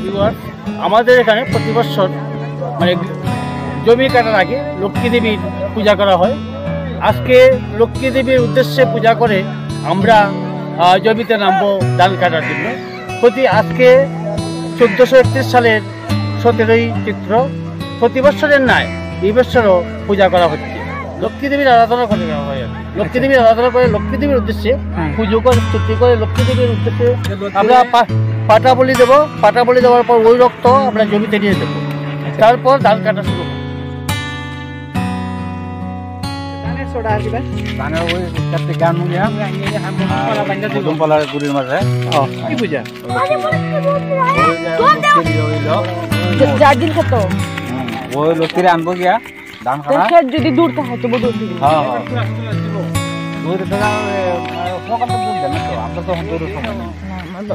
Viewer, আমাদের এখানে প্রতি বছর মানে জমি কাটার আগে লক্ষ্মী দেবীর পূজা করা হয়। আজকে লক্ষ্মী দেবীর উদ্দেশ্যে পূজা করে আমরা জমিতে নামবো ধান কাটার জন্য। আজকে 1431 সালের 17ই চৈত্র, প্রতি বছরের ন্যায় এই বছরও পূজা করা হচ্ছে। লক্ষ্মী দেবীর আরাধনা করে দেওয়া হয় আর কি। লক্ষ্মী দেবীর আরাধনা করে লক্ষ্মী দেবীর উদ্দেশ্যে পুজো করে স্তুতি করে লক্ষ্মী দেবীর উদ্দেশ্যে আমরা পাটা বলি দেবো। পাটা বলি দেওয়ার পর ওই রক্ত আমরা জমিতে নিয়ে দেবো, তারপর ধান কাটা শুরু হবে। গুড়ির মাঝে ওই লক্ষ্মীরে আনবো গিয়া ধান কাটা যদি দূর থাকে তো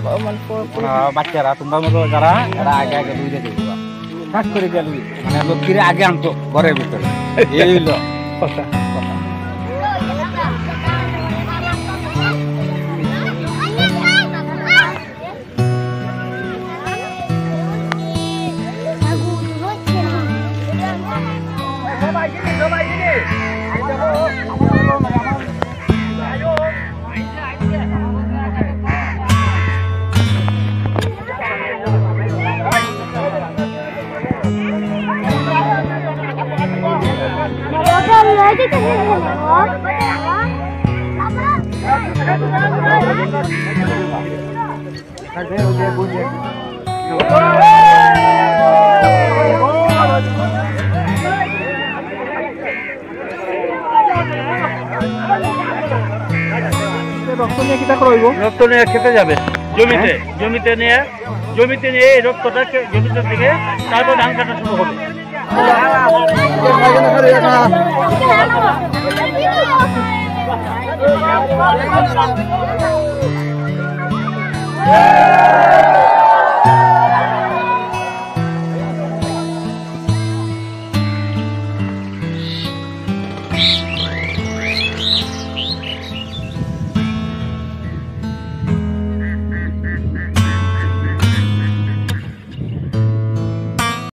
বাচ্চারা তোমার মতো যারা এরা আগে আগে লুইতে দেবো কাজ করে গেল মানে লক্ষ্মীরে আগে আনতো ঘরের ভিতরে। এই হইল কথা। রক্ত নিয়ে খেতে যাবে জমিতে নিয়ে এই রক্তটা জমিতে থেকে তারপর ধান কাটা শুরু হবে। Yeah!